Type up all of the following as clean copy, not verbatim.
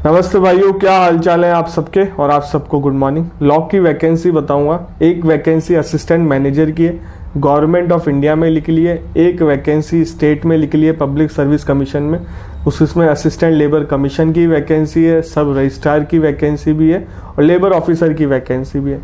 नमस्ते भाइयों, क्या हालचाल है आप सबके। और आप सबको गुड मॉर्निंग। लॉ की वैकेंसी बताऊंगा। एक वैकेंसी असिस्टेंट मैनेजर की है, गवर्नमेंट ऑफ इंडिया में लिख ली है। एक वैकेंसी स्टेट में लिख ली है, पब्लिक सर्विस कमीशन में। उसमें असिस्टेंट लेबर कमीशन की वैकेंसी है, सब रजिस्ट्रार की वैकेंसी भी है और लेबर ऑफिसर की वैकेंसी भी है।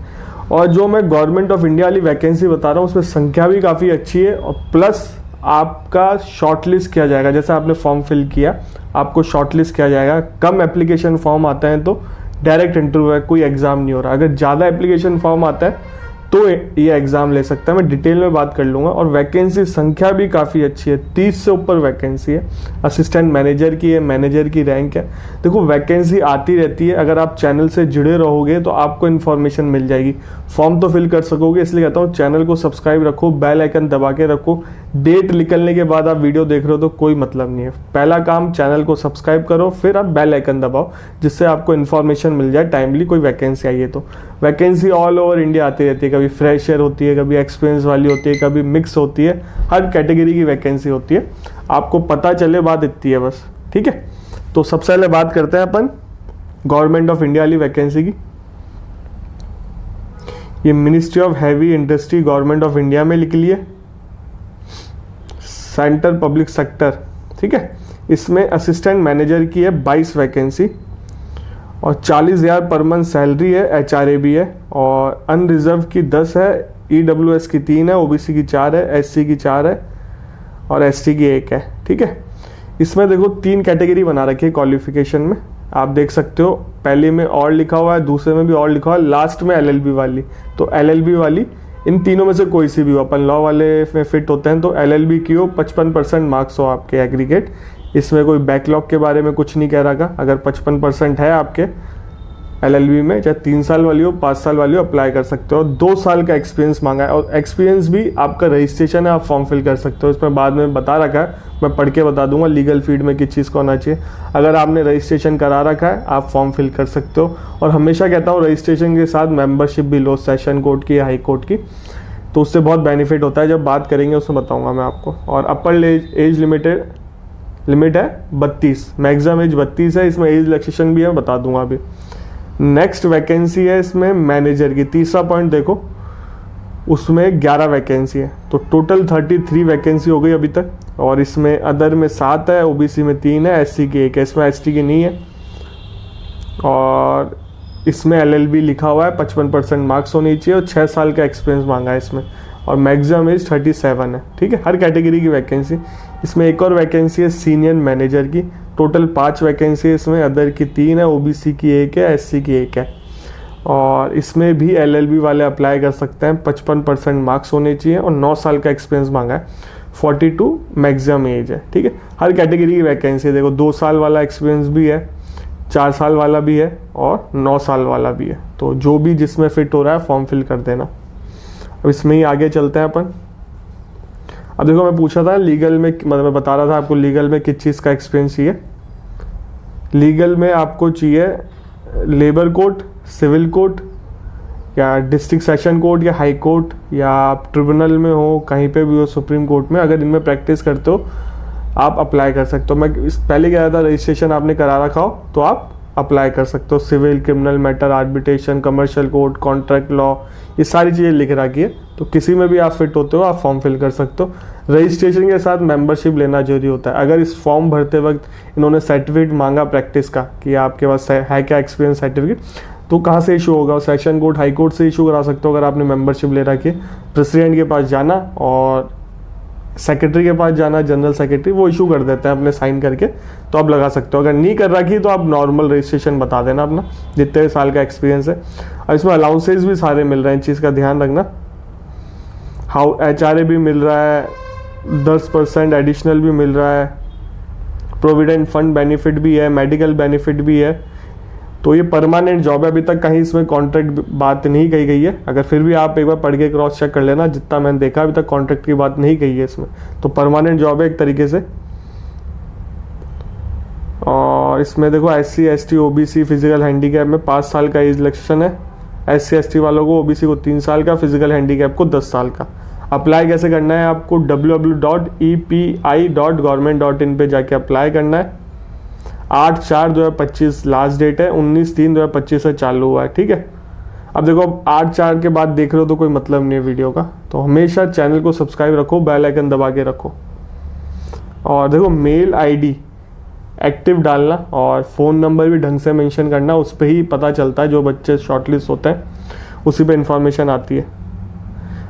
और जो मैं गवर्नमेंट ऑफ इंडिया वाली वैकेंसी बता रहा हूँ उसमें संख्या भी काफ़ी अच्छी है और प्लस आपका शॉर्टलिस्ट किया जाएगा। जैसे आपने फॉर्म फिल किया, आपको शॉर्टलिस्ट किया जाएगा। कम एप्लीकेशन फॉर्म आते हैं तो डायरेक्ट इंटरव्यू है, कोई एग्जाम नहीं हो रहा। अगर ज़्यादा एप्लीकेशन फॉर्म आता है तो ये एग्जाम ले सकता है। मैं डिटेल में बात कर लूँगा। और वैकेंसी संख्या भी काफ़ी अच्छी है, 30 से ऊपर वैकेंसी है। असिस्टेंट मैनेजर की है, मैनेजर की रैंक है। देखो वैकेंसी आती रहती है, अगर आप चैनल से जुड़े रहोगे तो आपको इन्फॉर्मेशन मिल जाएगी। फॉर्म तो फिल कर सकोगे, इसलिए कहता हूँ चैनल को सब्सक्राइब रखो, बेल आइकन दबा के रखो। डेट निकलने के बाद आप वीडियो देख रहे हो तो कोई मतलब नहीं है। पहला काम चैनल को सब्सक्राइब करो, फिर आप बेल आइकन दबाओ, जिससे आपको इन्फॉर्मेशन मिल जाए टाइमली कोई वैकेंसी आई है तो। वैकेंसी ऑल ओवर इंडिया आती रहती है, कभी फ्रेशर होती है, कभी एक्सपीरियंस वाली होती है, कभी मिक्स होती है। हर कैटेगरी की वैकेंसी होती है, आपको पता चले बात इतनी है बस। ठीक है, तो सबसे पहले बात करते हैं अपन गवर्नमेंट ऑफ इंडिया वाली वैकेंसी की। ये ministry of heavy industry government of India में लिख लिए, सेंटर पब्लिक सेक्टर। ठीक है, इसमें असिस्टेंट मैनेजर की है 22 वैकेंसी और 40,000 पर मंथ सैलरी है। HRA भी है और अनरिजर्व की 10 है, EWS की 3 है, OBC की 4 है, SC की 4 है और ST की 1 है। ठीक है, इसमें देखो 3 कैटेगरी बना रखी है क्वालिफिकेशन में, आप देख सकते हो। पहले में और लिखा हुआ है, दूसरे में भी और लिखा हुआ है, लास्ट में LLB वाली। तो LLB वाली इन तीनों में से कोई सी भी हो, अपन लॉ वाले में फिट होते हैं तो LLB की हो, 55% मार्क्स हो आपके एग्रीगेट। इसमें कोई बैकलॉग के बारे में कुछ नहीं कह रहा था। अगर 55% है आपके LLB में, चाहे 3 साल वाली हो 5 साल वाली हो, अप्लाई कर सकते हो। 2 साल का एक्सपीरियंस मांगा है और एक्सपीरियंस भी आपका रजिस्ट्रेशन है, आप फॉर्म फिल कर सकते हो। इसमें बाद में बता रखा है, मैं पढ़ के बता दूंगा लीगल फील्ड में किस चीज़ को होना चाहिए। अगर आपने रजिस्ट्रेशन करा रखा है आप फॉर्म फिल कर सकते हो। और हमेशा कहता हूँ रजिस्ट्रेशन के साथ मेंबरशिप भी लो, सेशन कोर्ट की या हाई कोर्ट की, तो उससे बहुत बेनिफिट होता है। जब बात करेंगे उसमें बताऊँगा मैं आपको। और अपर एज लिमिट है 32, मैक्सिमम एज 32 है। इसमें एज रिलैक्सेशन भी है, मैं बता दूंगा अभी। नेक्स्ट वैकेंसी है इसमें मैनेजर की, तीसरा पॉइंट देखो, उसमें 11 वैकेंसी है। तो टोटल 33 वैकेंसी हो गई अभी तक। और इसमें अदर में 7 है, OBC में 3 है, SC की 1 है, इसमें ST की नहीं है। और इसमें LLB लिखा हुआ है, 55% मार्क्स होनी चाहिए और 6 साल का एक्सपीरियंस मांगा है इसमें। और मैक्सिमम एज 37 है। ठीक है, हर कैटेगरी की वैकेंसी। इसमें एक और वैकेंसी है सीनियर मैनेजर की, टोटल 5 वैकेंसी है इसमें। अदर की 3 है, OBC की 1 है, SC की 1 है। और इसमें भी LLB वाले अप्लाई कर सकते हैं, 55% मार्क्स होने चाहिए और 9 साल का एक्सपीरियंस मांगा है। 42 मैक्सिमम एज है। ठीक है, हर कैटेगरी की वैकेंसी देखो, 2 साल वाला एक्सपीरियंस भी है, 4 साल वाला भी है और 9 साल वाला भी है। तो जो भी जिसमें फिट हो रहा है फॉर्म फिल कर देना। अब इसमें ही आगे चलते हैं अपन। अब देखो, मैं पूछा था लीगल में, मतलब मैं बता रहा था आपको लीगल में किस चीज़ का एक्सपीरियंस चाहिए। लीगल में आपको चाहिए लेबर कोर्ट, सिविल कोर्ट या डिस्ट्रिक्ट सेशन कोर्ट या हाई कोर्ट, या आप ट्रिब्यूनल में हो, कहीं पे भी हो, सुप्रीम कोर्ट में, अगर इनमें प्रैक्टिस करते हो आप अप्लाई कर सकते हो। मैं पहले कह रहा था रजिस्ट्रेशन आपने करा रखा हो तो आप अप्लाई कर सकते हो। Civil, criminal matter, arbitration, commercial court, contract law, ये सारी चीज़ें लिख रखी है। तो किसी में भी आप फिट होते हो, आप फॉर्म फिल कर सकते हो। रजिस्ट्रेशन के साथ मेंबरशिप लेना जरूरी होता है। अगर इस फॉर्म भरते वक्त इन्होंने सर्टिफिकेट मांगा प्रैक्टिस का कि आपके पास है क्या एक्सपीरियंस सर्टिफिकेट, तो कहाँ से इशू होगा? सेशन कोर्ट, हाई कोर्ट से इशू करा सकते हो अगर आपने मेंबरशिप ले रखी है। प्रेसिडेंट के पास जाना और सेक्रेटरी के पास जाना, जनरल सेक्रेटरी, वो इशू कर देते हैं अपने साइन करके, तो आप लगा सकते हो। अगर नहीं कर रखी तो आप नॉर्मल रजिस्ट्रेशन बता देना अपना, जितने साल का एक्सपीरियंस है। और इसमें अलाउंसेज भी सारे मिल रहे हैं, चीज़ का ध्यान रखना। HRA भी मिल रहा है, 10% एडिशनल भी मिल रहा है, प्रोविडेंट फंड बेनिफिट भी है, मेडिकल बेनिफिट भी है। तो ये परमानेंट जॉब है। अभी तक कहीं इसमें कॉन्ट्रैक्ट बात नहीं कही गई है। अगर फिर भी आप एक बार पढ़ के क्रॉस चेक कर लेना, जितना मैंने देखा अभी तक कॉन्ट्रैक्ट की बात नहीं कही है इसमें। तो परमानेंट जॉब है एक तरीके से। और इसमें देखो SC, ST, OBC, physical handicap में 5 साल का एज रिलैक्सेशन है। SC, ST वालों को, OBC को 3 साल का, फिजिकल हैंडीकैप को 10 साल का। अप्लाई कैसे करना है? आपको www.epi.government.in पे जाके अप्लाई करना है। 8/4/2025 लास्ट डेट है, 19/3/2025 से चालू हुआ है। ठीक है, अब देखो, अब 8/4 के बाद देख रहे हो तो कोई मतलब नहीं है वीडियो का, तो हमेशा चैनल को सब्सक्राइब रखो, बेल आइकन दबा के रखो। और देखो, मेल आईडी एक्टिव डालना और फ़ोन नंबर भी ढंग से मेंशन करना, उस पर ही पता चलता है, जो बच्चे शॉर्टलिस्ट होते हैं उसी पे इंफॉर्मेशन आती है।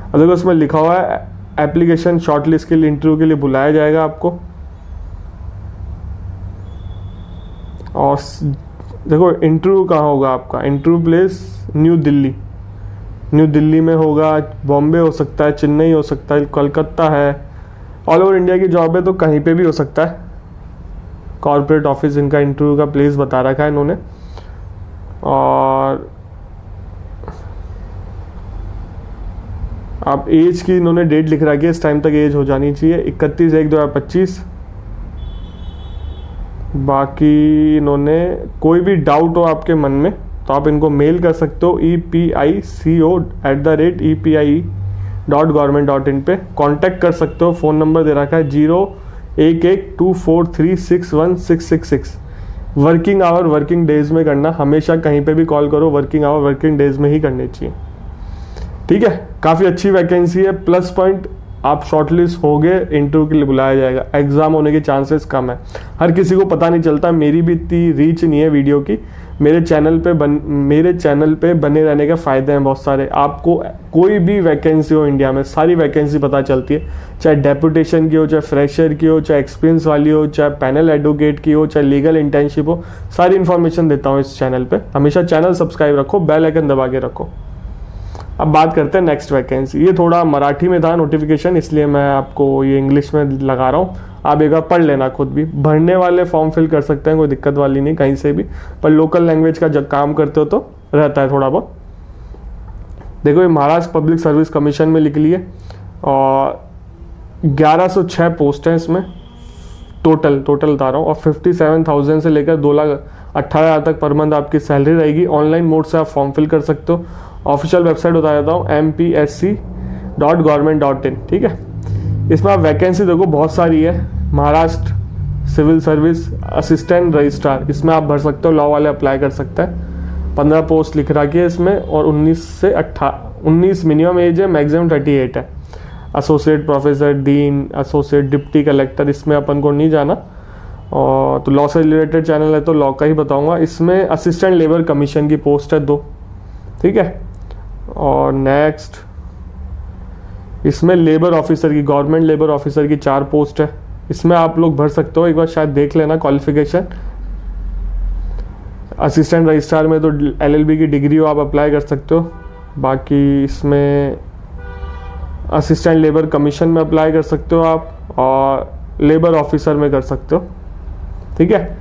अब देखो, इसमें लिखा हुआ है एप्लीकेशन शॉर्टलिस्ट के लिए इंटरव्यू के लिए बुलाया जाएगा आपको। और देखो, इंटरव्यू कहाँ होगा आपका, interview place new Delhi, new Delhi में होगा, बॉम्बे हो सकता है, चेन्नई हो सकता है, कलकत्ता है, ऑल ओवर इंडिया की जॉब है तो कहीं पे भी हो सकता है। कॉर्पोरेट ऑफिस इनका इंटरव्यू का प्लेस बता रखा है इन्होंने। और आप एज की इन्होंने डेट लिख रखी है, इस टाइम तक एज हो जानी चाहिए, 31/1/2025। बाकी इन्होंने कोई भी डाउट हो आपके मन में तो आप इनको मेल कर सकते हो epico@epi.government.in पे कांटेक्ट कर सकते हो। फ़ोन नंबर दे रखा है 01124361666। वर्किंग आवर वर्किंग डेज में करना, हमेशा कहीं पे भी कॉल करो, वर्किंग आवर वर्किंग डेज में ही करनी चाहिए। ठीक है, काफ़ी अच्छी वैकेंसी है। प्लस पॉइंट, आप शॉर्टलिस्ट हो गए, इंटरव्यू के लिए बुलाया जाएगा, एग्जाम होने के चांसेस कम है। हर किसी को पता नहीं चलता, मेरी भी इतनी रीच नहीं है वीडियो की। मेरे चैनल पे बने रहने के फ़ायदे हैं बहुत सारे। आपको कोई भी वैकेंसी हो इंडिया में, सारी वैकेंसी पता चलती है, चाहे डेपुटेशन की हो, चाहे फ्रेशर की हो, चाहे एक्सपीरियंस वाली हो, चाहे पैनल एडवोकेट की हो, चाहे लीगल इंटर्नशिप हो, सारी इन्फॉर्मेशन देता हूँ इस चैनल पे। हमेशा चैनल सब्सक्राइब रखो, बेल आइकन दबा के रखो। अब बात करते हैं नेक्स्ट वैकेंसी। ये थोड़ा मराठी में था नोटिफिकेशन, इसलिए मैं आपको ये इंग्लिश में लगा रहा हूँ, आप एक बार पढ़ लेना खुद भी। भरने वाले फॉर्म फिल कर सकते हैं, कोई दिक्कत वाली नहीं कहीं से भी, पर लोकल लैंग्वेज का जब काम करते हो तो रहता है थोड़ा बहुत। देखो, ये महाराष्ट्र पब्लिक सर्विस कमीशन में लिख लिए और 1106 पोस्ट है इसमें टोटल बता रहा हूँ। और 57,000 से लेकर 2,18,000 तक पर मंथ आपकी सैलरी रहेगी। ऑनलाइन मोड से आप फॉर्म फिल कर सकते हो। ऑफिशियल वेबसाइट बता देता हूँ, mpsc.government.in। ठीक है, इसमें आप वैकेंसी देखो बहुत सारी है। Maharashtra civil service assistant registrar, इसमें आप भर सकते हो, लॉ वाले अप्लाई कर सकते हैं। 15 पोस्ट लिख रखी है इसमें और 19 मिनिमम एज है, मैक्सिमम 38 है। Associate professor, dean, associate deputy collector, इसमें अपन को नहीं जाना। और तो लॉ से रिलेटेड चैनल है तो लॉ का ही बताऊंगा। इसमें असिस्टेंट लेबर कमीशन की पोस्ट है 2। ठीक है, और नेक्स्ट इसमें लेबर ऑफिसर की, गवर्नमेंट लेबर ऑफिसर की 4 पोस्ट है। इसमें आप लोग भर सकते हो, एक बार शायद देख लेना क्वालिफिकेशन। असिस्टेंट रजिस्ट्रार में तो LLB की डिग्री हो, आप अप्लाई कर सकते हो। बाकी इसमें असिस्टेंट लेबर कमीशन में अप्लाई कर सकते हो आप, और लेबर ऑफिसर में कर सकते हो। ठीक है,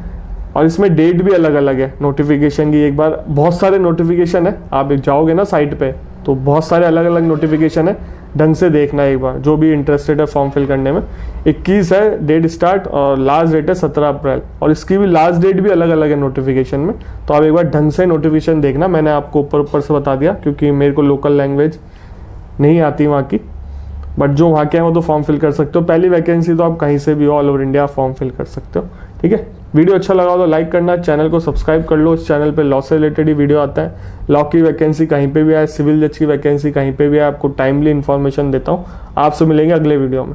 और इसमें डेट भी अलग अलग है नोटिफिकेशन की। एक बार बहुत सारे नोटिफिकेशन है, आप जाओगे ना साइट पे तो बहुत सारे अलग अलग नोटिफिकेशन है, ढंग से देखना एक बार, जो भी इंटरेस्टेड है फॉर्म फिल करने में। 21 है डेट स्टार्ट और लास्ट डेट है 17 अप्रैल, और इसकी भी लास्ट डेट भी अलग अलग है नोटिफिकेशन में। तो आप एक बार ढंग से नोटिफिकेशन देखना, मैंने आपको ऊपर से बता दिया क्योंकि मेरे को लोकल लैंग्वेज नहीं आती वहाँ की, बट जो वहाँ के हैं वो तो फॉर्म फिल कर सकते हो। पहली वैकेंसी तो आप कहीं से भी all over India form fill कर सकते हो। ठीक है, वीडियो अच्छा लगा हो तो लाइक करना, चैनल को सब्सक्राइब कर लो। इस चैनल पे लॉ से रिलेटेड ही वीडियो आता है। लॉ की वैकेंसी कहीं पे भी आए, सिविल जज की वैकेंसी कहीं पे भी आए, आपको टाइमली इन्फॉर्मेशन देता हूँ। आपसे मिलेंगे अगले वीडियो में।